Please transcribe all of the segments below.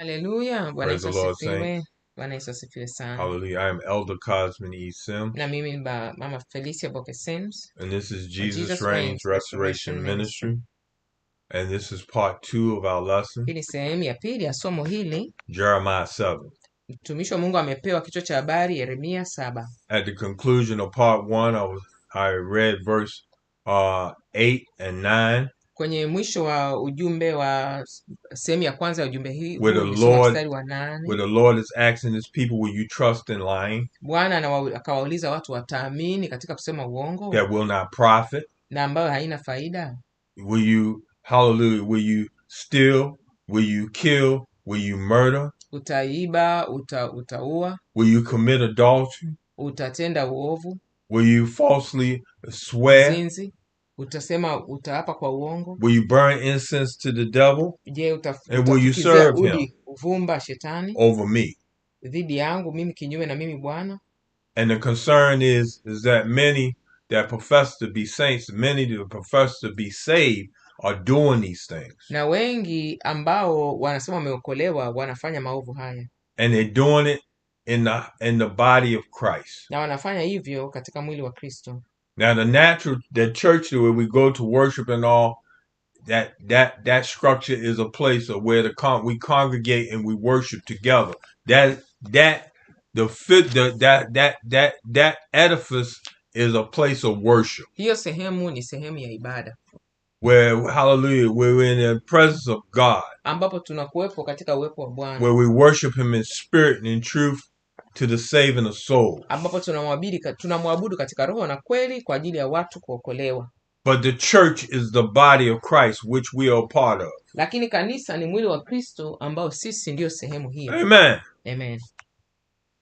Haleluya, Bwana Praise Yesu the Lord, asifiwe. saints. Bwana Yesu asifiwe sana. Hallelujah. I am Elder Cosmin E. Sims, Na mimi ni Mama Felicia Boke Sims and this is wa Jesus Jesus Reigns Reigns Restoration Restoration Ministry. Ministry. And this is part 2 of our lesson, Hii ni sehemu ya pili ya somo hili. Jeremiah 7. Mtumishi wa Mungu amepewa kichwa cha habari Yeremia 7. At the conclusion of part 1, I read verse 8 and 9. Kwenye mwisho wa ujumbe wa sehemu ya kwanza ya ujumbe hii Where mstari wa 8. the Lord is asking his people, will you trust in lying? Bwana akawauliza watu wataamini katika kusema uongo That will not profit. Na ambayo haina faida? Will you, hallelujah, will you steal? Will you kill? Will you murder? Utaiba, utaua. Will you commit adultery? Utatenda uovu. Will you falsely swear? Uzinzi. Utaapa kwa uongo. Will you burn incense to the devil? Je, and will you serve him uvumba shetani over me? Dhidi yangu mimi, kinyume na mimi Bwana. And the concern is that many that profess to be saints, many that profess to be saved, are doing these things. Na wengi ambao wanasema wameokolewa wanafanya maovu haya. And they're doing it in the body of Christ. Na wanafanya hivyo katika mwili wa Kristo. Now the church where we go to worship and all, that structure is a place of where we congregate and we worship together. That edifice is a place of worship. Hiyo sehemu ni sehemu ya ibada. Where, hallelujah, we're in the presence of God. Ambapo tunakuwepo katika uwepo wa Bwana. Where we worship him in spirit and in truth to the saving of souls. Ambapo tunamwabudu katika roho na kweli kwa ajili ya watu kuokolewa. But the church is the body of Christ, which we are a part of. Lakini kanisa ni mwili wa Kristo ambao sisi ndio sehemu hiyo. Amen. Amen.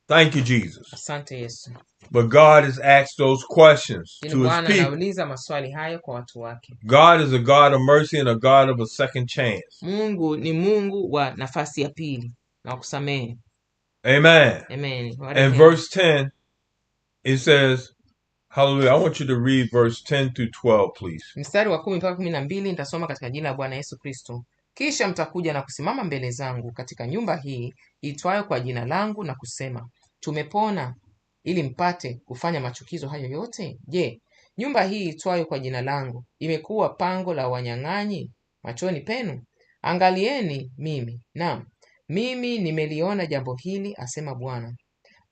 Thank you, Jesus. Asante Yesu. But God has asked those questions to his people. Anauliza maswali hayo kwa watu wake. God is a God of mercy and a God of a second chance. Mungu ni Mungu wa nafasi ya pili na kusamehe. Amen. Amen. And verse 10, it says, hallelujah. I want you to read verse 10 through 12, please. Mstari wa 10 mpaka 12 nitasoma katika jina la Bwana Yesu Kristo. Kisha mtakuja na kusimama mbele zangu katika nyumba hii itwayo kwa jina langu na kusema, tumepona, ili mpate kufanya machukizo hayo yote? Je, nyumba hii itwayo kwa jina langu imekuwa pango la wanyang'anyi machoni penu? Angalieni mimi nimeliona jambo hili, asema Bwana.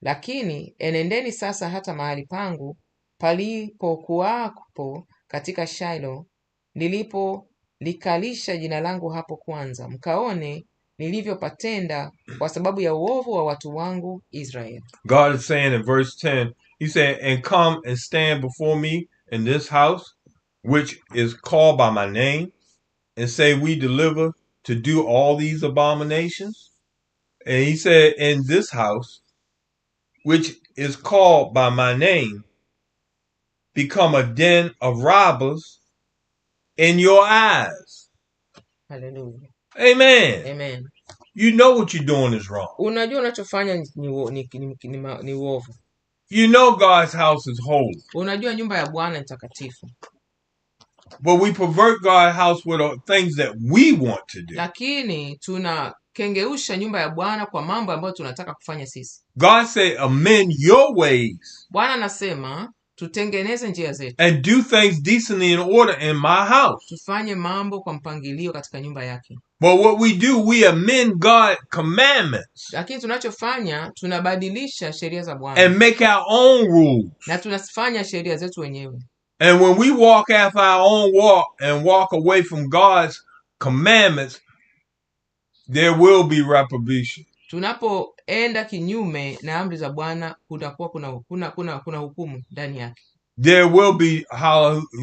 Lakini enendeni sasa hata mahali pangu palipokuwapo katika Shailo, nilipolikalisha jina langu hapo kwanza, mkaone nilivyopatenda kwa sababu ya uovu wa watu wangu Israel. God is saying in verse 10, he said, and come and stand before me in this house, which is called by my name, and say, we deliver to do all these abominations. And he said, in this house, which is called by my name, become a den of robbers in your eyes. Hallelujah. Amen. Amen. You know what you're doing is wrong. Unajua unachofanya ni uovu. You know God's house is holy. Unajua nyumba ya Bwana ni takatifu. But we pervert God's house with things that we want to do. Lakini tunakengeusha nyumba ya Bwana kwa mambo ambayo tunataka kufanya sisi. God say, amend your ways. Bwana anasema tutengeneze njia zetu. And do things decently in order in my house. Tufanye mambo kwa mpangilio katika nyumba yake. But what we do, we amend God's commandments. Lakini tunachofanya tunabadilisha sheria za Bwana. And make our own rules. Na tunafanya sheria zetu wenyewe. And when we walk after our own walk and walk away from God's commandments, there will be retribution. Tunapoenda kinyume na amri za Bwana kutakuwa kuna hukumu ndani yake. There will be,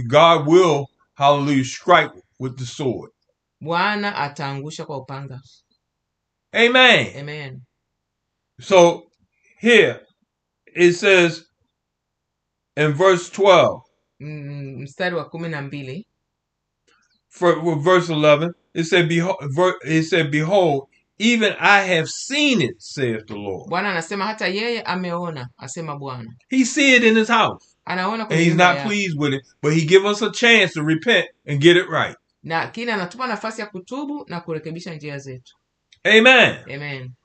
God will, hallelujah, strike with the sword. Bwana ataangusha kwa upanga. Amen. Amen. So here it says in verse 12. Mstari wa 12. For verse 11, it said, behold, even I have seen it, saith the Lord. Bwana anasema hata yeye ameona, asema Bwana. He see it in his house. Anaona and he's not pleased with it, but he give us a chance to repent and get it right. Na kina anatupa nafasi ya kutubu na kurekebisha njia zetu. Amen. Amen.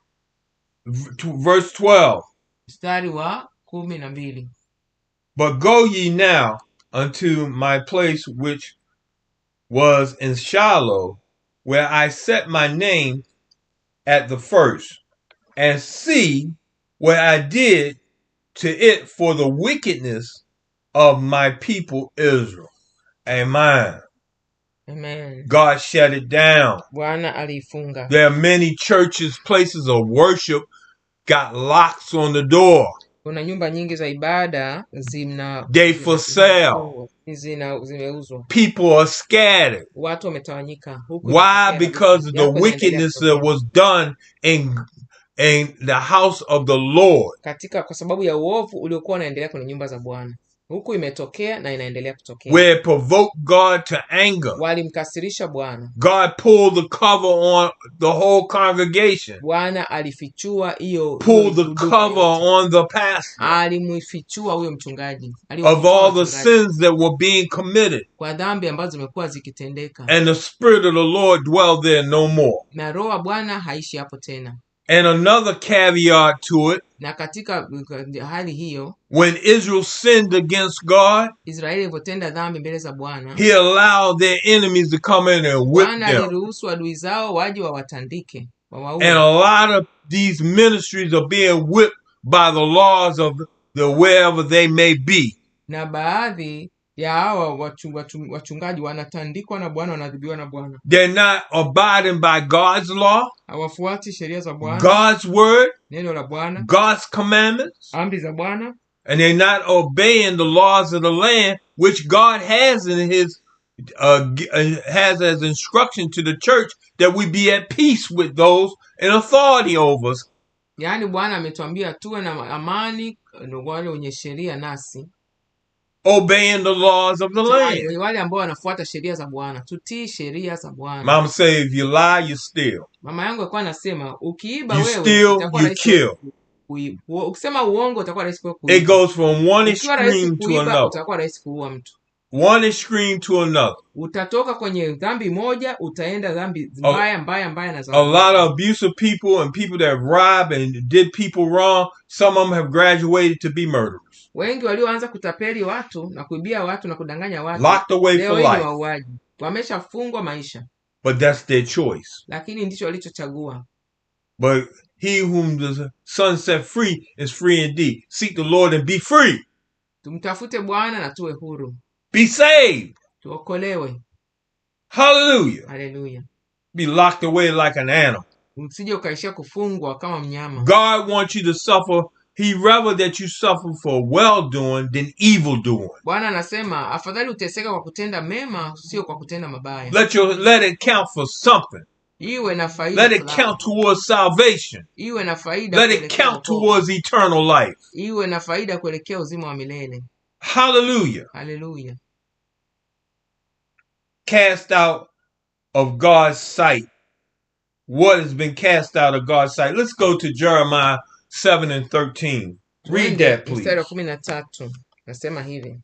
Verse 12. Mstari wa 12. But go ye now unto my place which was in Shiloh, where I set my name at the first, and see what I did to it for the wickedness of my people Israel. Amen. Amen. God shut it down. Bwana aliifunga. There are many churches, places of worship got locks on the door. Kuna nyumba nyingi za ibada They for sale. zimeuzwa. People are scattered. Watu wametawanyika. Why? Because of the wickedness that was done in the house of the Lord. Kwa sababu ya uovu uliokuwa unaendelea kwenye nyumba za Bwana. Huku imetokea na inaendelea kutokea. Where it provoked God to anger. Walimkasirisha Bwana. God pulled the cover on the whole congregation. Bwana alifichua hiyo. Pulled the cover on the pastor. Alimuifichua huyo mchungaji. Of all the sins that were being committed. Kwa dhambi ambazo zimekuwa zikitendeka. And the Spirit of the Lord dwelled there no more. Na Roho wa Bwana haishi hapo tena. And another caveat to it. Na katika hali hiyo, when Israel sinned against God, Israeli ilipotenda dhambi mbele za Bwana, He allowed their enemies to come in and whip them. Bwana aliruhusu adui zao waje wawatandike, wawaue. And a lot of these ministries are being whipped by the laws of the wherever they may be. Na baadhi ya hawa wachungaji wanatandikwa na Bwana, wanadhibiwa na Bwana. They're not abiding by God's law, hawafuati sheria za Bwana, God's word, neno la Bwana, God's commandments, amri za Bwana, and they're not obeying the laws of the land, which God has in His has as instruction to the church that we be at peace with those in authority over us. Yaani Bwana ametuambia tuwe na amani wale wenye sheria nasi. Obeying the laws of the land. Wale ambao wanafuata sheria za Bwana, tutii sheria za Bwana. Mama say if you lie, you steal. Mama yangu alikuwa anasema ukiiba you wewe steal, you kill. Ukisema uongo utakuwa rahisi kuiba. It goes from one extreme to another. Utakuwa rahisi kuua mtu. One extreme to another. Utatoka kwenye dhambi moja utaenda dhambi mbaya na zaidi. A lot of abusive people and people that rob and did people wrong, some of them have graduated to be murderers. Wengi walioanza kutapeli watu na kuibia watu na kudanganya watu, locked away for life. Wauaji wameshafungwa maisha. But that's their choice. Lakini ndicho walichochagua. But he whom the Son set free is free indeed. Seek the Lord and be free. Tumtafute Bwana na tuwe huru. Be saved. Tuokolewe. Hallelujah. Hallelujah. Be locked away like an animal. Usije ukaishia kufungwa kama mnyama. God wants you to suffer. He rather that you suffer for well doing than evil doing. Bwana anasema afadhali uteseka kwa kutenda mema sio kwa kutenda mabaya. Let it count for something. Iwe na faida. Let it count towards salvation. Iwe na faida. Let it count towards eternal life. Iwe na faida kuelekea uzima wa milele. Hallelujah. Hallelujah. Cast out of God's sight. What has been cast out of God's sight? Let's go to Jeremiah 7:13. Read that, please. Mstari wa 13. Nasema hivi.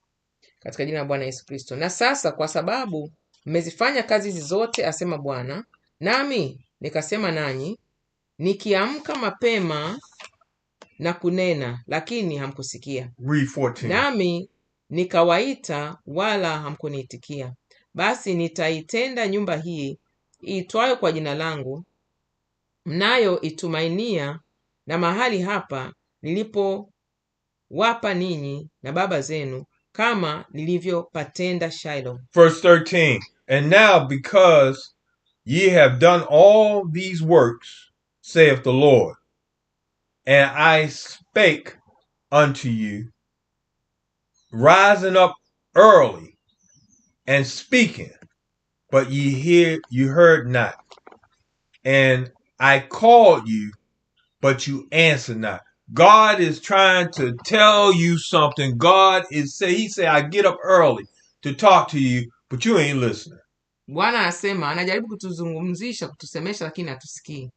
Katika jina la Bwana Yesu Kristo. Na sasa kwa sababu mmezifanya kazi hizi zote, asema Bwana, nami nikasema nanyi, nikiamka mapema na kunena, lakini hamkusikia. Read 14. Nami nikawaita wala hamkuniitikia. Basi nitaitenda nyumba hii iitwayo kwa jina langu, mnayo itumainia, na mahali hapa nilipowapa ninyi na baba zenu, kama nilivyopatenda Shiloh. Verse 13. And now because ye have done all these works, saith the Lord, and I spake unto you, rising up early and speaking, but you heard not. And I called you, but you answered not. God is trying to tell you something. He said, I get up early to talk to you, but you ain't listening. Bwana anasema anajaribu kutuzungumzisha, kutusemesha, lakini hatusikii.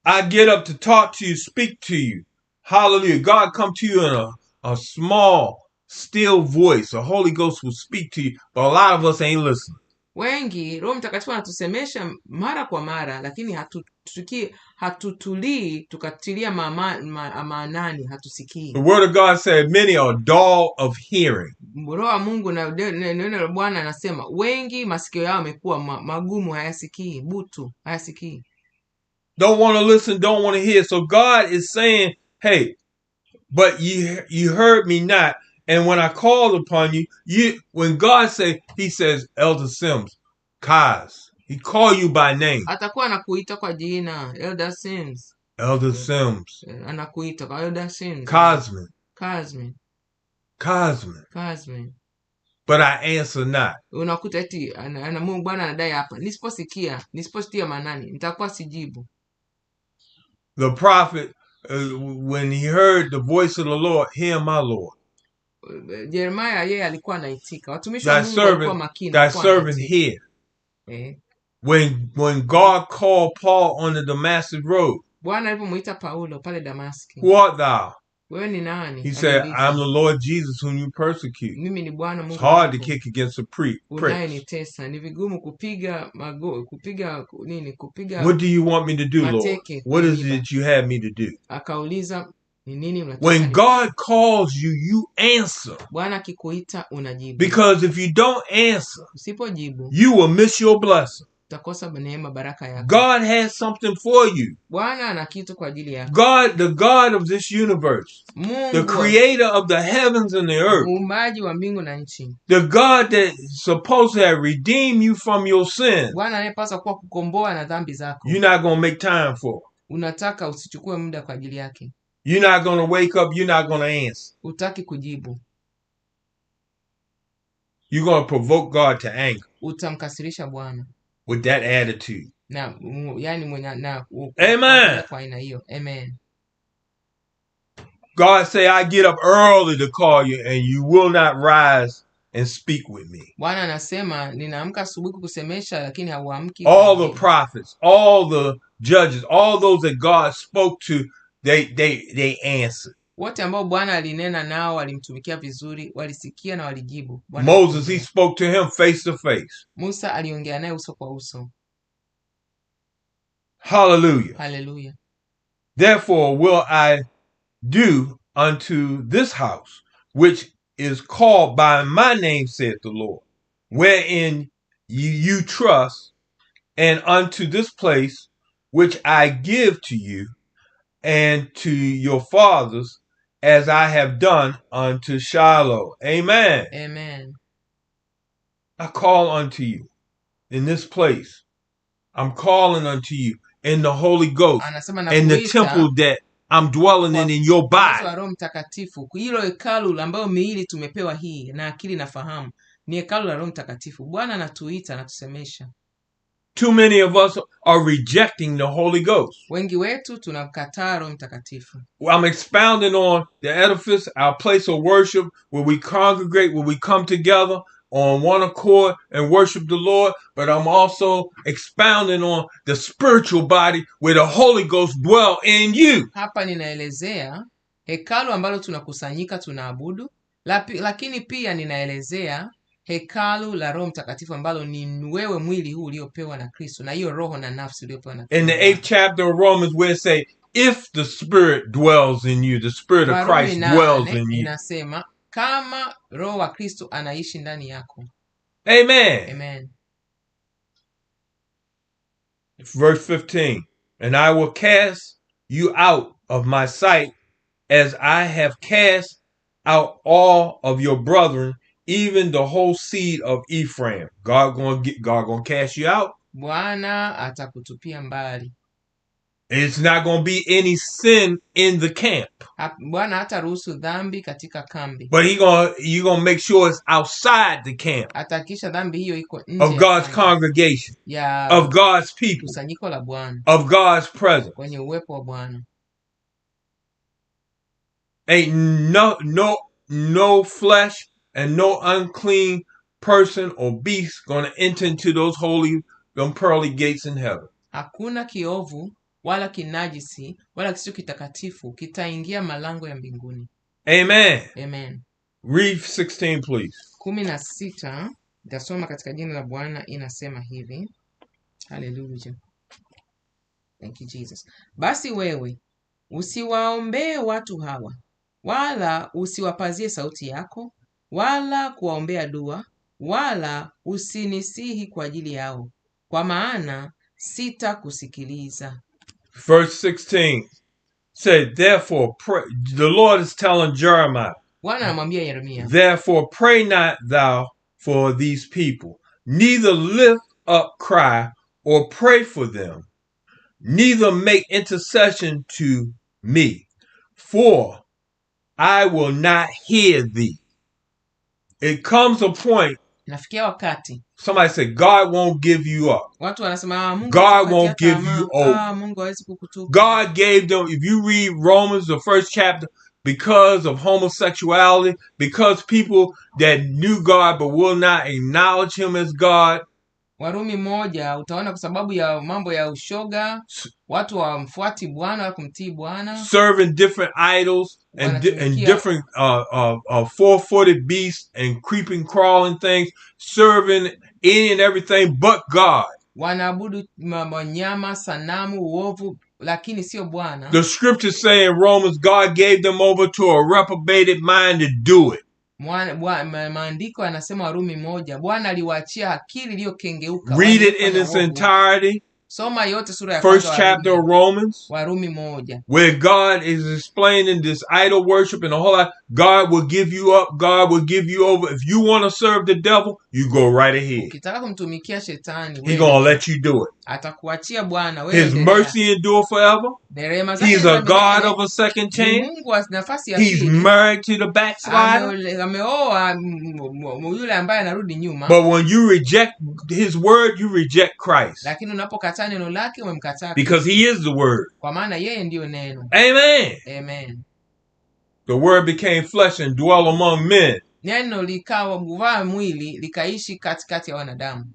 I get up to talk to you, speak to you. Hallelujah. God come to you in a small, still voice. The Holy Ghost will speak to you, but a lot of us ain't listening. Wengi Roho Mtakatifu anatusemesha mara kwa mara, lakini hatutulii tukatilia maanani, hatusikii. The word of God said many are dull of hearing. Roho wa Mungu na neno la Bwana anasema wengi masikio yao yamekuwa magumu, hayasikii, butu, hayasikii. Don't want to listen, don't want to hear. So God is saying, hey, but you heard me not. And when I called upon you, when God he says, Elder Sims, Kaz, he call you by name. Atakuwa anakuita kwa jina, Elder Sims. Elder Sims. Anakuita kwa Elder Sims. Kazman. But I answer not. Unakuta eti Mungu Bwana anadai hapa, nisipositia manani, nitakuwa sijibu. The prophet, when he heard the voice of the Lord, hear my Lord. Jeremiah yeye alikuwa anaitika. Watumishi wa Mungu walikuwa makini. Thy servant hear. When God called Paul on the Damascus road, Bwana alipomuita Paulo pale Damascus, who art thou? Wewe ni nani? He said, I'm the Lord Jesus whom you persecute. Mimi ni Bwana Mungu. It's hard to kick against a prick. Unayenitesa. Ni vigumu kupiga. What do you want me to do, Lord? What is it that you have me to do? Akauliza, ni nini unataka? When God calls you, you answer. Bwana akikuita unajibu. Because if you don't answer, usipojibu, you will miss your blessing. utakosa neema, baraka yako. God has something for you. Bwana ana kitu kwa ajili yako. God, the God of this universe, Mungu, the creator of the heavens and the earth, muumbaji wa mbingu na nchi, the God that is supposed to have redeemed you from your sin, Bwana anayepaswa kuwa kukomboa na dhambi zako, you're not going to make time for. Unataka usichukue muda kwa ajili yake. You're not going to wake up, you're not going to answer. Utaki kujibu. You're going to provoke God to anger. Utamkasirisha Bwana. With that attitude. Amen. Amen. God say, I get up early to call you and you will not rise and speak with me. Bwana anasema ninaamka asubuhi kukusemesha lakini hauamki. All the prophets, all the judges, all those that God spoke to, they answered. Wote ambao Bwana alinena nao walimtumikia vizuri, walisikia na walijibu. Moses, he spoke to him face to face. Musa aliongea naye uso kwa uso. Hallelujah. Hallelujah. Therefore will I do unto this house, which is called by my name, saith the Lord, wherein you trust, and unto this place which I give to you and to your fathers, as I have done unto Shiloh. Amen. Amen. I call unto you in this place. I'm calling unto you in the Holy Ghost, in the temple that I'm dwelling in your body. Roho Mtakatifu, hilo hekalu ambayo miili tumepewa hii na akili na fahamu, ni hekalu la Roho Mtakatifu. Bwana anatuita na tusemesha. Too many of us are rejecting the Holy Ghost. Wengi wetu tunamkataa Roho Mtakatifu. I'm expounding on the edifice, our place of worship, where we congregate, where we come together on one accord and worship the Lord, but I'm also expounding on the spiritual body where the Holy Ghost dwell in you. Hapa ninaelezea hekalu ambalo tunakusanyika tunaabudu, lakini pia ninaelezea hekalu la Roho Mtakatifu ambalo ni wewe, mwili huu uliopewa na Kristo, na hiyo roho na nafsi uliopewa na Kristo. In the 8th chapter of Romans, where it say, if the Spirit dwells in you, the Spirit of Christ dwells in you. Inasema kama roho wa Kristo anaishi ndani yako. Amen. Amen. Verse 15, and I will cast you out of my sight, as I have cast out all of your brethren, even the whole seed of Ephraim. God gonna cast you out. Bwana atakutupia mbali. It's not going to be any sin in the camp. Bwana hataruhusu dhambi katika kambi. But you're going to make sure it's outside the camp. Atakisha dhambi hiyo iko nje of God's congregation. Of God's people. Kusanyiko la Bwana. Of God's presence. Kwenye uwepo wa Bwana. Ain't no flesh and no unclean person or beast going to enter into those them pearly gates in heaven. Hakuna kiovu wala kinajisi wala kisicho kitakatifu kitaingia malango ya mbinguni. Amen. Amen. Read 16 please. 16. Nitasoma katika jina la Bwana, inasema hivi. Hallelujah. Thank you Jesus. Basi wewe usiwaombee watu hawa, wala usiwapazie sauti yako, wala kuwaombea dua, wala usinisihi kwa ajili yao, kwa maana sitakusikiliza. Verse 16 said, therefore pray. The Lord is telling Jeremiah, Bwana anamwambia Yeremia, therefore pray not thou for these people, neither lift up cry or pray for them, neither make intercession to me, for I will not hear thee. It comes a point, nafikia wakati somebody said, God won't give you up. watu wanasema Mungu God hatakukatia won't give tamaa. you over. Mungu hawezi kukutupa. God gave them, if you read Romans, the first chapter, because of homosexuality, because people that knew God but will not acknowledge him as God. Warumi 1 utaona kwa sababu ya mambo ya ushoga, watu wamfuati Bwana wa kumtii Bwana, serving different idols and different four-footed beasts and creeping, crawling things, serving any and everything but God. Wanaabudu wanyama, sanamu, uovu, lakini sio Bwana. The scriptures say in Romans, God gave them over to a reprobated mind to do it. Maandiko yanasema Warumi 1, Bwana aliwaachia akili iliyokengeuka. Read it in its entirety. Soma yote sura ya first chapter of Romans, Warumi 1, where God is explaining this idol worship and the whole lot. God will give you up. God will give you over. If you want to serve the devil, you go right ahead. Ukitaka kumtumikia shetani, He's going to let you do it. Atakuachia Bwana, wewe His mercy endure forever. He's a God of a second chance. Mungu wa nafasi ya He's pili. married to the backslider. Ameoa yule ambaye anarudi nyuma. But when you reject his word, you reject Christ. Lakini unapokataa neno lake, umemkataa. Because he is the word. Kwa maana yeye ndiyo neno. Amen. Amen. The word became flesh and dwelt among men. Neno likawa kuvaa mwili, likaishi katikati ya wanadamu.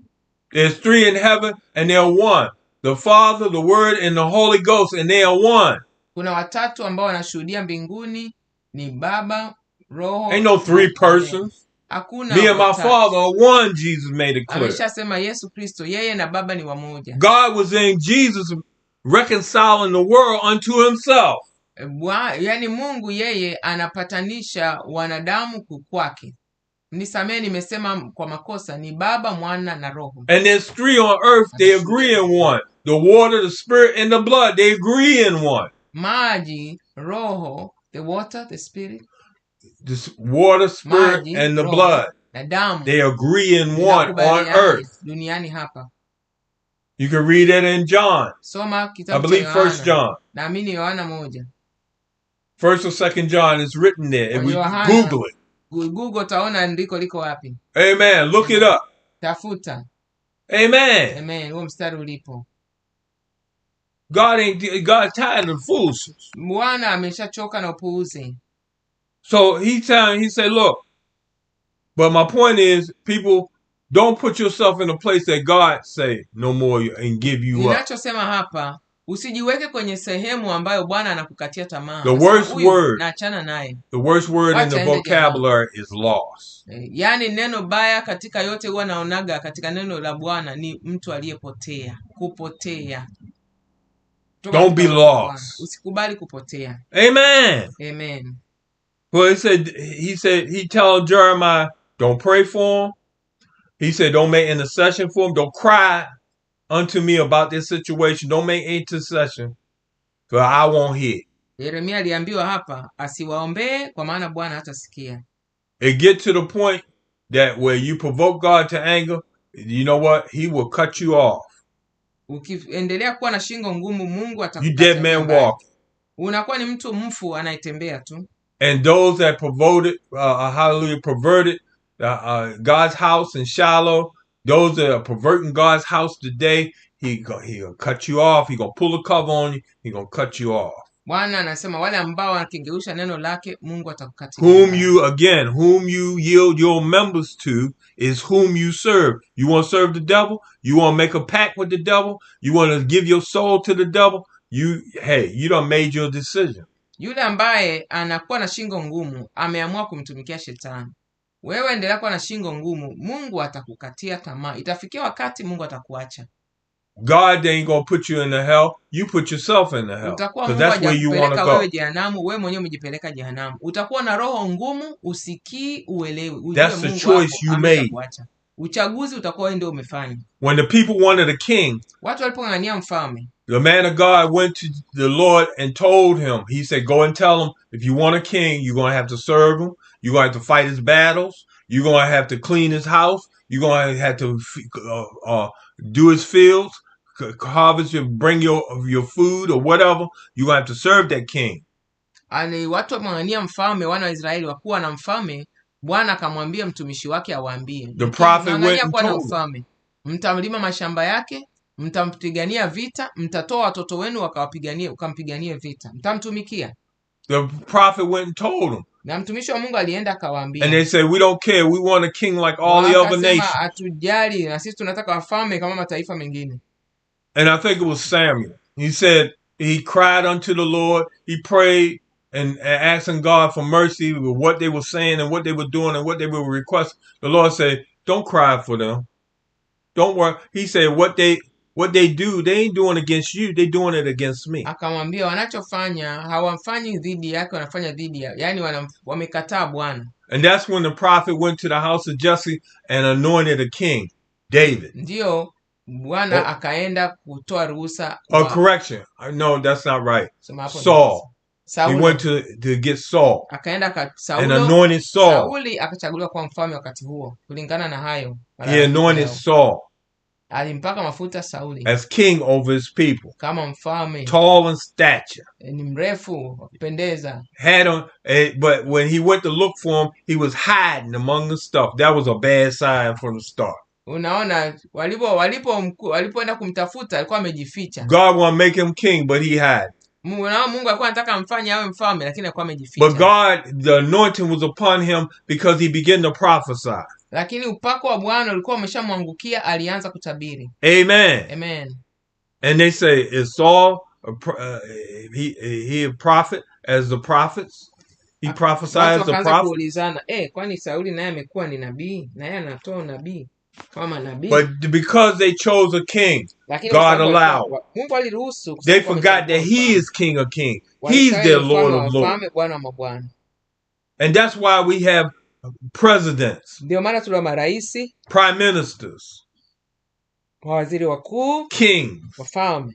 There's 3 in heaven and they are one. The Father, the Word, and the Holy Ghost, and they are one. Kuna watatu ambao wanashuhudia mbinguni, ni Baba, Roho. Ain't no 3 persons. Hakuna. Me and my Father are one, Jesus made it clear. Ameshasema Yesu Kristo, yeye na Baba ni wamoja. God was in Jesus reconciling the world unto himself. Yani Mungu yeye anapatanisha wanadamu kwake. Nisamee, nimesema kwa makosa, ni Baba, Mwana na Roho. And there's 3 on earth, they agree in one. The water, the spirit, and the blood, they agree in one. Maji, Roho, the water, the spirit. The water, spirit, maji, and the roho, blood. Na damu. They agree in one on earth. Duniani hapa. You can read it in John. Soma kitabu I believe 1 John. Naamini Yohana 1. 1 or 2 John is written there. If we Google it. Google taona ndiko liko wapi. Amen. Look it up. Tafuta. Amen. Amen. Huo mstari ulipo. God's tired of foolishness. Bwana ameshachoka na upuuzi. So he said, look, but my point is, people, don't put yourself in a place that God say no more and give you up. Ninachosema hapa, usijiweke kwenye sehemu ambayo Bwana anakukatia tamaa. The worst word, naachana naye. The worst word in the vocabulary is loss. Yaani neno baya katika yote huwa naonaga katika neno la Bwana ni mtu aliyepotea, kupotea. Don't be lost. Usikubali kupotea. Amen. Amen. Well, he told Jeremiah, don't pray for him. He said, don't make intercession for him. Don't cry unto me about this situation. Don't make intercession, for I won't hear. Yeremia aliambiwa hapa asiwaombee kwa maana Bwana hatasikia. It get to the point that where you provoke God to anger, you know what? He will cut you off. Ukiendelea kuwa na shingo ngumu, Mungu atakukata. You dead man walking. Unakuwa ni mtu mfu anayetembea tu. And those that perverted God's house in Shiloh, those that are perverting God's house today, he'll cut you off. He's going to pull a cover on you. He's going to cut you off. Bwana anasema wale ambao wanakengeusha neno lake, Mungu atakukatia. Whom you yield your members to is whom you serve. You want to serve the devil? You want to make a pact with the devil? You want to give your soul to the devil? You done made your decision. Yule ambaye anakuwa na shingo ngumu ameamua kumtumikia shetani. wewe endelea kuwa na shingo ngumu, Mungu atakukatia tamaa. Itafikia wakati Mungu atakuacha. God ain't gonna put you in the hell. You put yourself in the hell. Utakuwa Because Mungu that's where you want to hajakupeleka go. wewe jehanamu, wewe mwenyewe umejipeleka jehanamu. Utakuwa na roho ngumu, usikii, uelewi. Ujue That's the Mungu choice you made. ameshakuacha. Uchaguzi utakuwa wewe ndio umefanya. When the people wanted a king, Watu walipong'ang'ania mfalme, the man of God went to the Lord and told him, he said, go and tell him, if you want a king, you're going to have to serve him. You're going to have to fight his battles. You're going to have to clean his house. You're going to have to do his fields, harvest, bring your food or whatever. You're going to have to serve that king. ali watu wamng'ang'ania mfalme, wana wa Israeli wakuwa na mfalme. Bwana akamwambia mtumishi wake awaambie, The prophet went and kuwa na told mfalme, mtamlima mashamba yake, mtampigania vita, mtatoa watoto wenu ukampiganie vita, mtamtumikia. The prophet went and told him. Na mtumishi wa Mungu alienda akawaambia. And they said, we don't care. We want a king like all the other nations. Hatujali, na sisi tunataka wafalme kama mataifa mengine. And I think it was Samuel. He said, he cried unto the Lord. He prayed and asking God for mercy with what they were saying and what they were doing and what they were requesting. The Lord said, don't cry for them. Don't worry. He said, what they do, they ain't doing against you. They doing it against me. Akamwambia wanachofanya hawafanyi dhidi yake, wanafanya dhidi ya, yani wamekataa Bwana. And that's when the prophet went to the house of Jesse and anointed a king, David. Ndio Bwana akaenda kutoa ruhusa. Correction. No, that's not right. Saul. He went to get Saul. Akaenda and anointed Saul. Sauli akachaguliwa kuwa mfalme wakati huo. Kulingana na hayo, he anointed Saul. Alimpaka mafuta Sauli as king over his people. Kama mfalme. Tall in stature. Ni mrefu, kupendeza. Had on, but when he went to look for him, he was hiding among the stuff. That was a bad sign from the start. Unaona, walipoenda kumtafuta alikuwa amejificha. God wanted to make him king, but he hid. Mungu alikuwa anataka amfanye awe mfalme, lakini alikuwa amejificha. But God, the anointing was upon him because he began to prophesy. Lakini upako wa Bwana ulikuwa umeshamwangukia, alianza kutabiri. Amen. Amen. And they say, is Saul he a prophet as the prophets? He prophesies the prophets. Kuulizana, kwani Sauli naye amekuwa ni nabii? Naye anatoa nabii kama nabii. But because they chose a king, God allowed. Mungu aliruhusu. They forgot that he is King of Kings. He's their Lord of Lords. And that's why we have presidents, ndio maana tuna maraisi, prime ministers, waziri wakuu, kings, wafalme,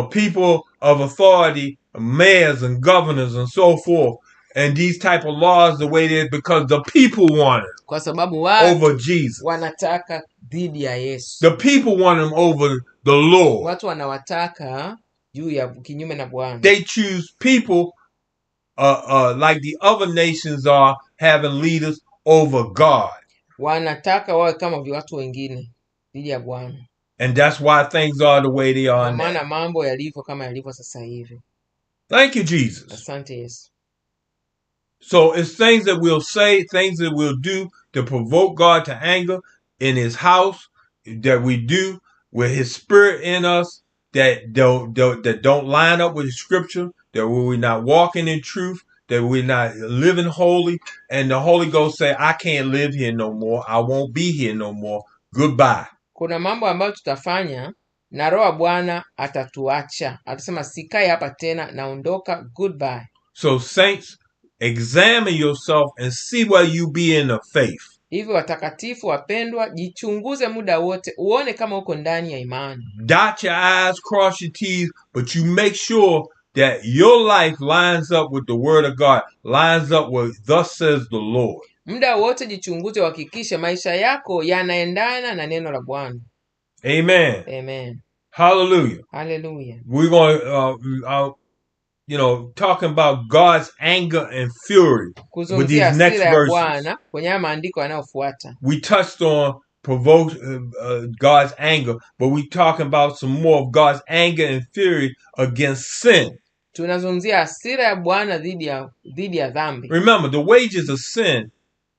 people of authority, mayors and governors and so forth. And these type of laws the way it is because the people want it. Kwa sababu watu over Jesus. Wanataka dhidi ya Yesu. The people want him over the Lord. Watu wanawataka juu ya kinyume na Bwana. They choose people like the other nations are having leaders over God. Wanataka wawe kama watu wengine dhidi ya Bwana. And that's why things are the way they are now. Maana mambo yalivyo kama yalivyo sasa hivi. Thank you, Jesus. Asante Yesu. So it's things that we'll say, things that we'll do to provoke God to anger in his house, that we do with his spirit in us, that don't line up with the scripture, that we're not walking in truth, that we're not living holy, and the Holy Ghost say, I can't live here no more. I won't be here no more. Goodbye. Kuna mambo ambayo tutafanya na Roho wa Bwana atatuacha. Atasema sikai hapa tena, naondoka, goodbye. So saints, examine yourself and see where you be in the faith. Hivyo watakatifu wapendwa, jichunguze muda wote uone kama uko ndani ya imani. Dot your I's, cross your T's, but you make sure that your life lines up with the word of God, lines up with thus says the Lord. Muda wote jichunguze, uhakikishe maisha yako yanaendana na neno la Bwana. Amen. Amen. Hallelujah. Hallelujah. We're going talking about God's anger and fury with these next verses. We touched on provoke God's anger, but we talking about some more of God's anger and fury against sin. Tunazungumzia hasira ya Bwana dhidi ya dhambi. Remember, the wages of sin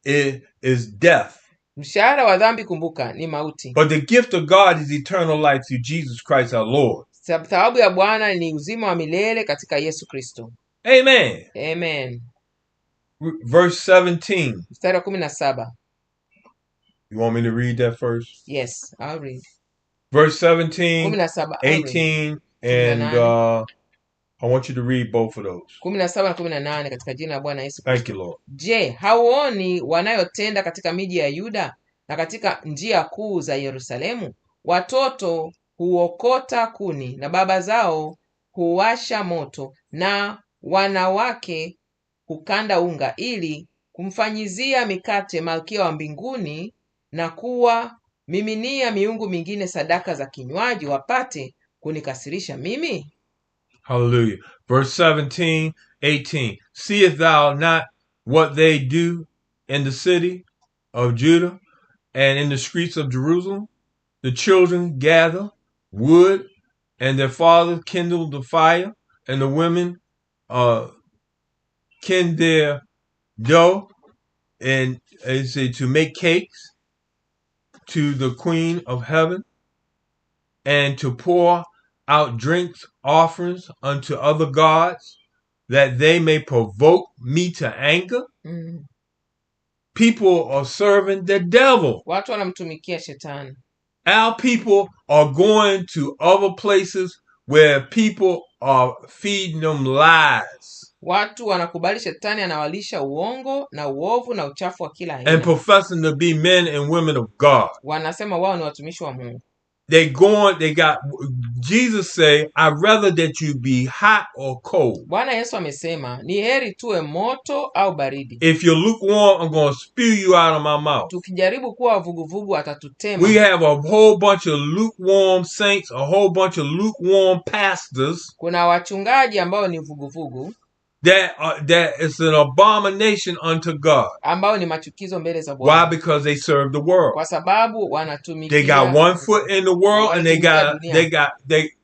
is death. Mshahara wa dhambi, kumbuka, ni mauti. But the gift of God is eternal life through Jesus Christ our Lord. Thawabu ya Bwana ni uzima wa milele katika Yesu Kristo. Amen. Amen. verse 17. Mstari wa 17. You want me to read that first? Yes, I'll read. Verse 17, 17, I'll read. 18, and I want you to read both of those. 17 na 18 katika jina la Bwana Yesu Thank Kristo. you, Lord. Je, hauoni wanayotenda katika miji ya Yuda na katika njia kuu za Yerusalemu? Watoto huokota kuni na baba zao huwasha moto na wanawake hukanda unga ili kumfanyizia mikate malkia wa mbinguni na kuwamiminia miungu mingine sadaka za kinywaji wapate kunikasirisha mimi. Hallelujah. Verse 17, 18. Seest thou not what they do in the city of Judah and in the streets of Jerusalem? The children gather wood, and their fathers kindle the fire, and the women kindle their dough, and to make cakes to the Queen of Heaven, and to pour out drinks offerings unto other gods, that they may provoke me to anger. People are serving the devil. Watu wanamtumikia shetani. Our people are going to other places where people are feeding them lies. Watu wanakubali shetani anawalisha uongo na uovu na uchafu wa kila and aina. professing to be men and women of God. Wanasema wao ni watumishi wa Mungu. They got Jesus say, I'd rather that you be hot or cold. Bwana Yesu amesema ni heri tuwe moto au baridi. If you're lukewarm, I'm going to spew you out of my mouth. Tukijaribu kuwa vuguvugu atatutema. We have a whole bunch of lukewarm saints, a whole bunch of lukewarm pastors. Kuna wachungaji ambao ni vuguvugu. That is an abomination unto God. Ambao ni machukizo mbele za Bwana. Why? Because they serve the world. Kwa sababu wanatumikia. They got one foot in the world and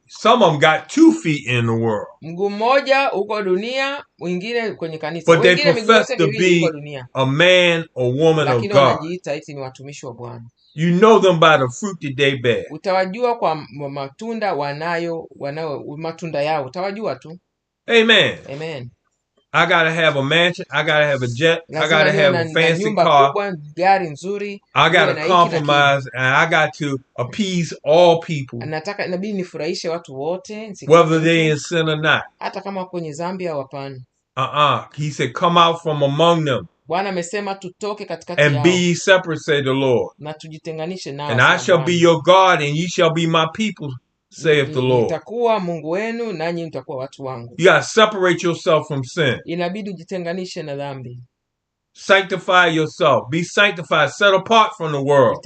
some of them got 2 feet in the world. Mguu mmoja uko dunia, mwingine kwenye kanisa. But they profess to be a man or woman of God. Wanajiita eti ni watumishi wa Bwana. You know them by the fruit that they bear. Utawajua kwa matunda matunda yao. Utawajua tu. Amen. Amen. I gotta have a mansion. I gotta have a jet. I gotta have a fancy car. I gotta compromise, and I got to appease all people, whether they in sin or not. He said, "Come out from among them, and be ye separate," say the Lord. "And I shall be your God, and ye shall be my people, saith the Lord." You gotta separate yourself from sin. Sanctify yourself. Be sanctified, set apart from the world.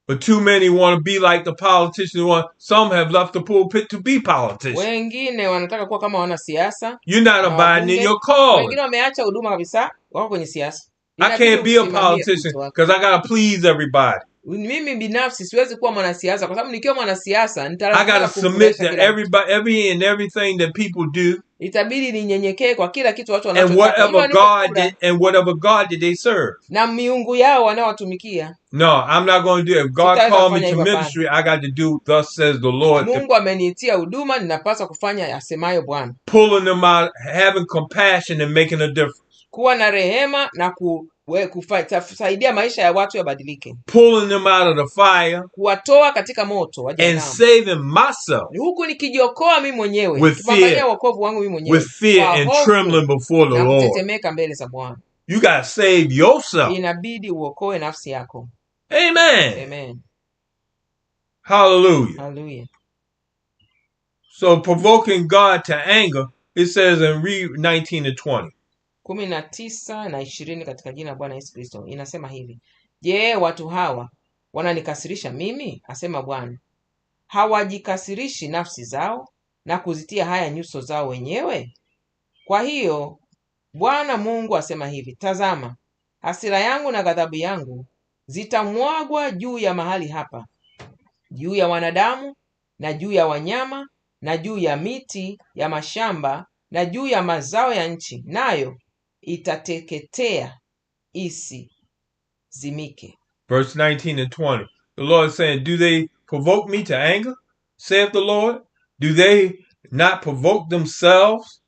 But too many want to be like the politicians. Some have left the pulpit to be politicians. You're not abiding in your calling. I can't be a politician because I gotta please everybody. Mimi binafsi siwezi kuwa mwanasiasa kwa sababu nikiwa mwanasiasa I gotta submit to everybody and everything that people do. Itabidi ninyenyekee kwa kila kitu watu wanachotaka. And whatever God did they serve. Na miungu yao wanaowatumikia. No, I'm not going to do it. If God called me to ministry, I got to do thus says the Lord. Mungu ameniitia huduma, ninapaswa kufanya asemayo Bwana. Pulling them out, having compassion and making a difference. Kuwa na rehema na kusaidia maisha ya watu yabadilike. Pulling them out of the fire. Kuwatoa katika moto wa jehanamu. And saving myself. Huku nikijiokoa mimi mwenyewe. Nikipambania wokovu wangu mimi mwenyewe. With fear and trembling before the Lord. Na kutetemeka mbele za Bwana. You got to save yourself. Inabidi uokoe nafsi yako. Amen. Amen. Hallelujah. Hallelujah. So provoking God to anger, it says in read 19 and 20. 19 na 20 katika jina la Bwana Yesu Kristo. Inasema hivi: Je, watu hawa wananikasirisha mimi? Asema Bwana. Hawajikasirishi nafsi zao na kuzitia haya nyuso zao wenyewe? Kwa hiyo Bwana Mungu asema hivi: Tazama, hasira yangu na ghadhabu yangu zitamwagwa juu ya mahali hapa, juu ya wanadamu na juu ya wanyama na juu ya miti ya mashamba na juu ya mazao ya nchi, nayo itateketea isizimike. Verse 19 and 20. The Lord is saying, do they provoke me to anger? Saith the Lord. Do they not provoke themselves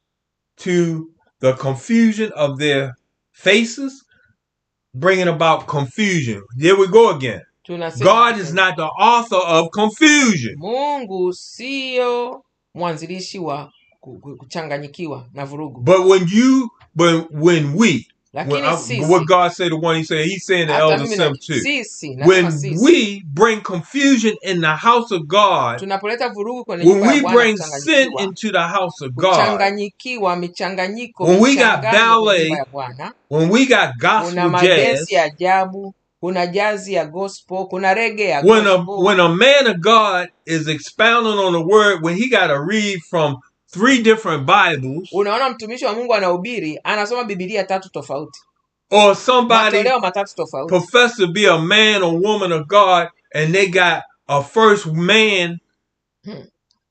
to the confusion of their faces, bringing about confusion. There we go again. Tunasema God is not the author of confusion. Mungu sio mwanzilishi wa kuchanganyikiwa na vurugu. But when we, Lakini sisi, what God said, the one He's saying to hata Elder mimi Sim na too. sisi, nasema When sisi, we bring confusion in the house of God, tunapoleta vurugu kwenye when nyumba we ya Bwana, bring sin into the house of God, kuchanganyikiwa, michanganyiko, when we got michanganyo kwenye nyumba ballet, ya Bwana, when we got kuna gospel madensi jazz, ya ajabu, kuna jazi ya gospel, kuna reggae ya when gospel. a man of God is expounding on the word, when he got to read from 3 different Bibles, Unaona mtumishi wa Mungu anahubiri, anasoma Biblia 3 tofauti, or somebody matoleo matatu tofauti. profess to be a man or woman of God, and they got a first man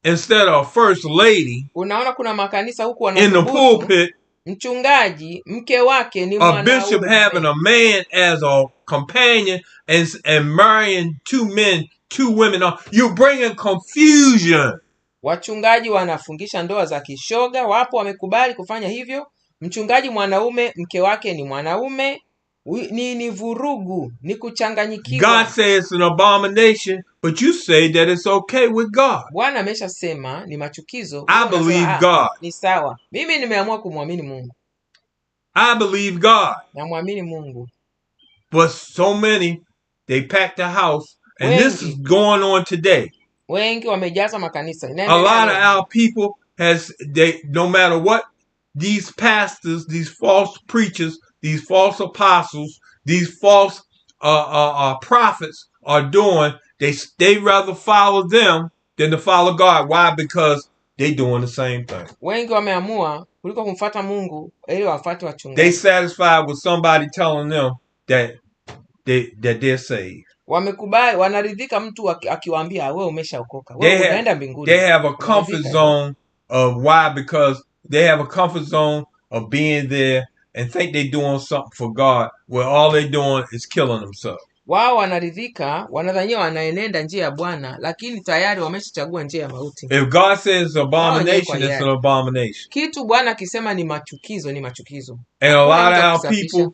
instead of a first lady Unaona kuna makanisa huku in the wanathubutu pulpit, mchungaji mke wake ni a bishop having mwanaume, a man as a companion and marrying 2 men, 2 women. You're bringing confusion. wachungaji wanafungisha ndoa za kishoga, wapo wamekubali kufanya hivyo. Mchungaji mwanaume, mke wake ni mwanaume, ni vurugu, ni kuchanganyikiwa. God says it's an abomination, but you say that it's okay with God. Bwana ameshasema ni machukizo. I believe God. Ni sawa. Mimi nimeamua kumwamini Mungu. I believe God. Namwamini Mungu. But so many, they pack the house, and this is going on today. Wengi wamejaza makanisa. A lot of our people no matter what these pastors, these false preachers, these false apostles, these false prophets are doing, they rather follow them than to follow God. Why? Because they doing the same thing. Wengi wameamua kuliko kumfuata Mungu ili wafuate wachungaji. They satisfied with somebody telling them that they're saved. Wamekubali, wanaridhika mtu akiwaambia wewe umeshaokoka, wewe unaenda mbinguni. They have a comfort zone of why? Because they have a comfort zone of being there and think they're doing something for God, where all they're doing is killing themselves. Wao wanaridhika, wanadhania wanaenenda njia ya Bwana, lakini tayari wameshachagua njia ya mauti. If God says abomination, it's an abomination. Kitu Bwana akisema ni machukizo, ni machukizo. And a lot of our people,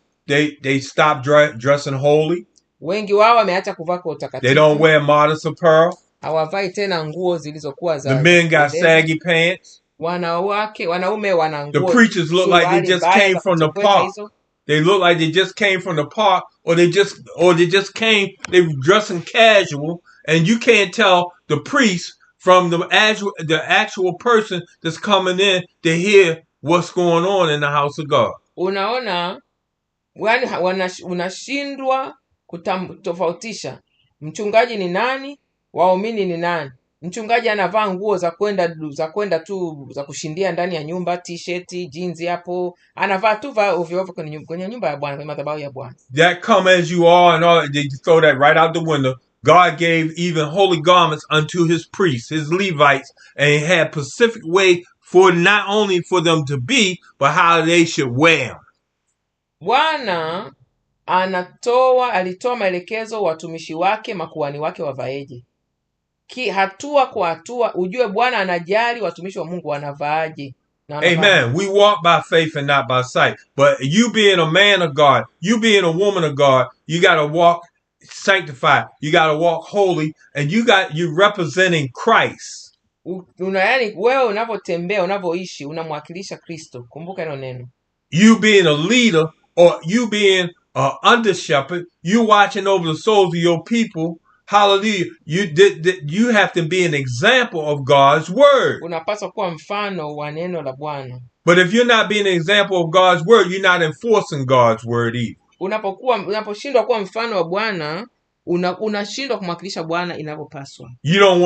they stop dressing holy. Wengi wao wameacha kuvaa kwa utakatifu. They don't wear modest apparel. Hawavai tena nguo zilizokuwa za. The men got saggy pants. Wanaume wana nguo. The preachers look like they just came from the park. They look like they just came from the park, or they just came. They were dressing casual, and you can't tell the priest from the actual person that's coming in to hear what's going on in the house of God. Unaona, unashindwa kutofautisha mchungaji ni nani, waumini ni nani. Mchungaji anavaa nguo za kwenda tu za kushindia ndani ya nyumba, t-shirt, jeans, hapo anavaa tu ovyo ovyo kwenye nyumba ya Bwana, kwenye madhabahu ya Bwana. That come as you are, and all they throw that right out the window. God gave even holy garments unto his priests, his Levites, and he had specific way for not only for them to be, but how they should wear them. Bwana alitoa maelekezo watumishi wake, makuhani wake wavaeje. Hatua kwa hatua ujue Bwana anajali watumishi wa Mungu wanavaaje. Amen. We walk by faith and not by sight. But you being a man of God, you being a woman of God, you got to walk sanctified. You got to walk holy, and you representing Christ. Yani wewe unapotembea, unavoishi, unamwakilisha Kristo. Kumbuka hilo neno. You being a leader, or you being under shepherd, you watching over the souls of your people. Hallelujah. You have to be an example of God's word. Unapaswa kuwa mfano wa neno la Bwana. But if you're not being an example of God's word, you're not enforcing God's word either. Unaposhindwa kuwa mfano wa Bwana, unashindwa kumwakilisha Bwana inavyopaswa. You don't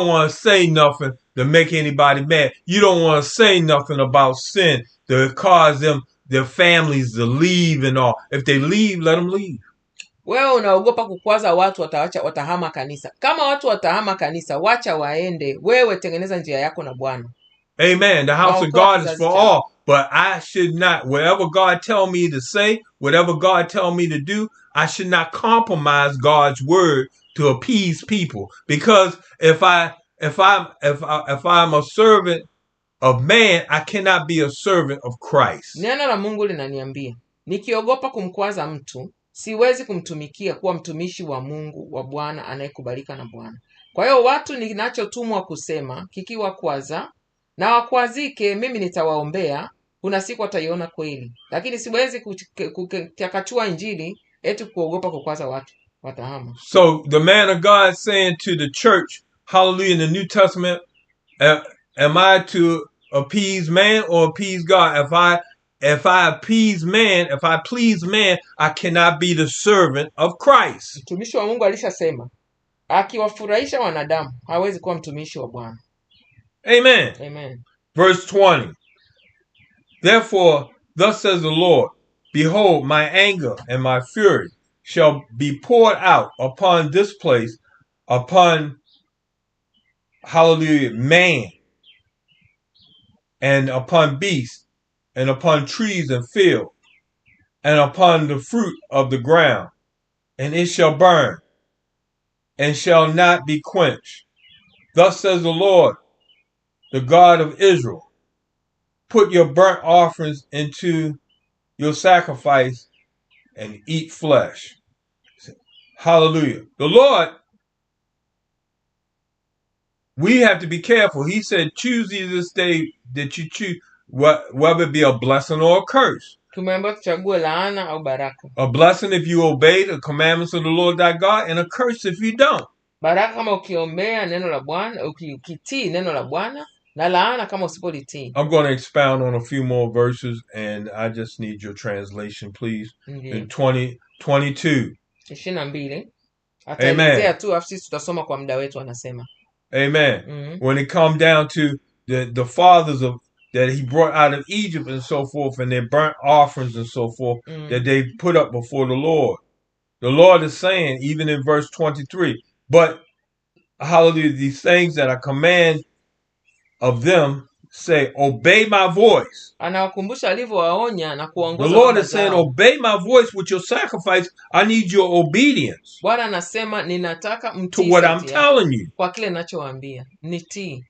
want to say nothing to make anybody mad. You don't want to say nothing about sin to cause their families to leave and all. If they leave, let them leave. Wewe unaogopa kukwaza watu, watahama kanisa. Kama watu watahama kanisa, wacha waende. Wewe tengeneza njia yako na Bwana. Amen. The house of God is for all. But I should not, whatever God tell me to say, whatever God tell me to do, I should not compromise God's word to appease people. Because if I'm a servant of man, I cannot be a servant of Christ. Neno la Mungu linaniambia, nikiogopa kumkwaza mtu, siwezi kumtumikia kuwa mtumishi wa Mungu wa Bwana anayekubalika na Bwana. Kwa hiyo watu ninachotumwa kusema kikiwakwaza, na wakwazike, mimi nitawaombea, kuna siku wataiona kweli. Lakini siwezi kuchakachua injili eti kuogopa kukwaza watu, watahama. So the man of God saying to the church, hallelujah, in the New Testament, am I to appease man or appease God? If I appease man, if I please man, I cannot be the servant of Christ. Mtumishi wa Mungu alishasema, akiwafurahisha wanadamu hawezi kuwa mtumishi wa Bwana. Amen. Amen. Verse 20. Therefore, thus says the Lord, behold, my anger and my fury shall be poured out upon this place, upon, hallelujah, man, and upon beasts, and upon trees and field, and upon the fruit of the ground, and it shall burn, and shall not be quenched. Thus says the Lord, the God of Israel, put your burnt offerings into your sacrifice and eat flesh. Hallelujah. The Lord, we have to be careful. He said, choose ye this day that you choose, whether it be a blessing or a curse. Tumeambiwa tuchague laana au baraka. A blessing if you obey the commandments of the Lord thy God, and a curse if you don't. Baraka kama ukiombea neno la Bwana, ukitii neno la Bwana, na laana kama usipolitii. I'm going to expound on a few more verses, and I just need your translation, please. In 22. 22. Ataelezea tu afu sisi tutasoma kwa muda wetu, anasema. Amen. When it come down to the fathers of that he brought out of Egypt and so forth, and their burnt offerings and so forth, that they put up before the Lord. The Lord is saying, even in verse 23, but hallelujah, these things that I command of them, say, obey my voice. Anawakumbusha alivyowaonya na kuongoza. The Lord is saying, obey my voice with your sacrifice. I need your obedience. Bwana anasema ninataka mtii to what I'm telling you. Kwa kile ninachowaambia. Nitii.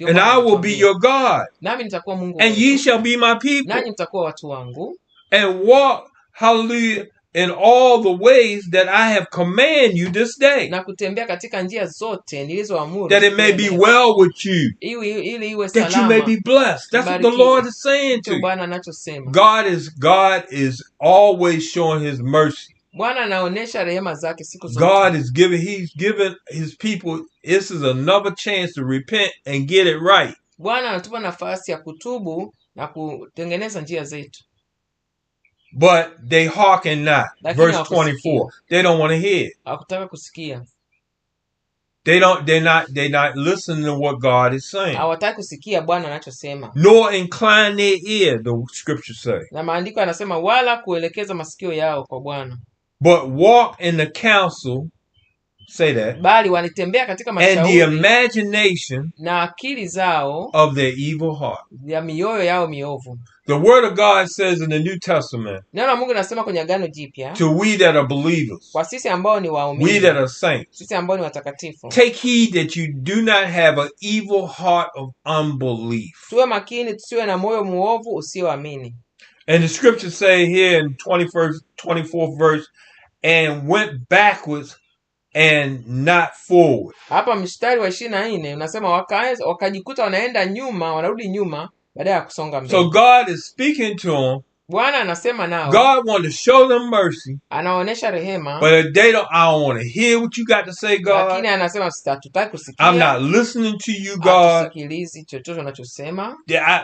And I will be your God. Nami nitakuwa Mungu. And ye shall be my people. Nanyi mtakuwa watu wangu. And walk, hallelujah, in all the ways that I have commanded you this day. Na kutembea katika njia zote nilizoamuru. That it may be well with you. Ili iwe salama. That you may be blessed. That's what the Lord is saying to you. Bwana anachosema. God is always showing his mercy. Bwana anaonesha rehema zake siku zote. God is he's given his people, this is another chance to repent and get it right. Bwana anatupa nafasi ya kutubu na kutengeneza njia zetu. But they hearken not. Verse 24. They don't want to hear. Hakutaka kusikia. They're not listening to what God is saying. Hawataka kusikia Bwana anachosema. Nor incline their ear, the scriptures say. Na maandiko yanasema wala kuelekeza masikio yao kwa Bwana. But walk in the counsel, say that. Bali wanitembea katika mashauri. And the imagination na akili zao of their evil heart. Ya mioyo yao miovu. The word of God says in the New Testament. Neno la Mungu linasema kwenye Agano Jipya. To we that are believers. Kwa sisi ambao ni waumini. We that are saints. Sisi ambao ni watakatifu. Take heed that you do not have an evil heart of unbelief. Tuwe makini tusiwe na moyo muovu usioamini. And the scriptures say here in 24th verse, and went backwards and not forward. Hapa mstari wa 24 unasema wakajikuta wanaenda nyuma, wanarudi nyuma baada ya kusonga mbele. So God is speaking to them. Bwana anasema nao. God wanted to show them mercy. Anaonesha rehema. But I don't want to hear what you got to say, God. Lakini anasema sitataki kusikia. I'm not listening to you, God. Sikilizi chochote unachosema.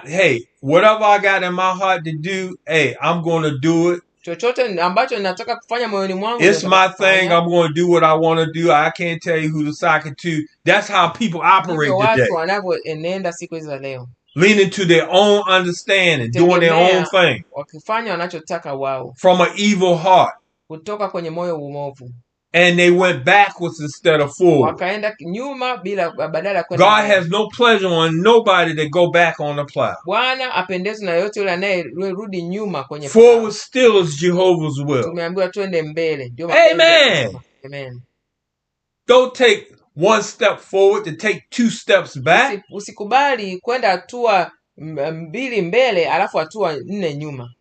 Hey, whatever I got in my heart to do, hey, I'm going to do it. Chochote ambacho ninataka kufanya moyoni mwangu. It's my thing. I'm going to do what I want to do. I can't tell you who to sock it to. That's how people operate today. Watu wanavyoenenda siku hizi za leo. Leaning to their own understanding, doing their own thing. Wakifanya wanachotaka wao. From an evil heart. Kutoka kwenye moyo uovu. And they went backwards instead of forward. Wakaenda nyuma badala kwenda. God has no pleasure on nobody that go back on the plow. Bwana apendezwi na yote yule anayerudi nyuma kwenye plow. Forward still is Jehovah's will. Tumeambiwa twende mbele. Amen. Amen. Don't take one step forward to take two steps back. Usikubali kwenda hatua 2 mbele alafu hatua 4 nyuma.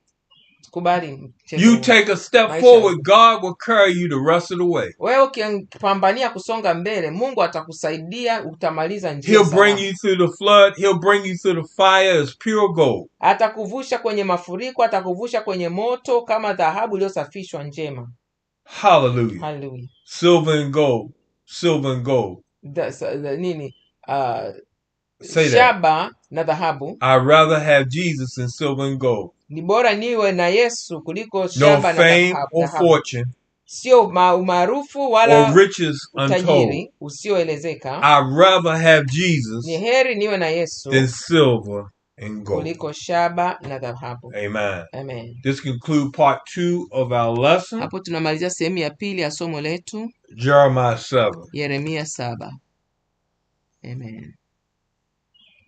Kubali mchezo You huu. take a step Maisha. forward, God will carry you the rest of the way. Wewe ukipambania kusonga mbele, Mungu atakusaidia, utamaliza njia He'll bring salama. you through the flood. He'll bring you through the fire as pure gold. Atakuvusha kwenye mafuriko, atakuvusha kwenye moto kama dhahabu iliyosafishwa njema. Hallelujah. Hallelujah. Silver and gold. Silver and gold. Nini? Say that. Shaba na dhahabu. I'd rather have Jesus than silver and gold. Ni bora niwe na Yesu kuliko No shaba na fame or dhahabu. fortune Sio umaarufu or wala riches untold. utajiri usioelezeka. I'd rather have Jesus Ni heri niwe na Yesu than silver and gold. kuliko shaba na dhahabu. Amen. Amen. This concludes part 2 of our lesson. Hapo tunamalizia sehemu ya pili ya somo letu, Jeremiah 7. Yeremia 7. Amen.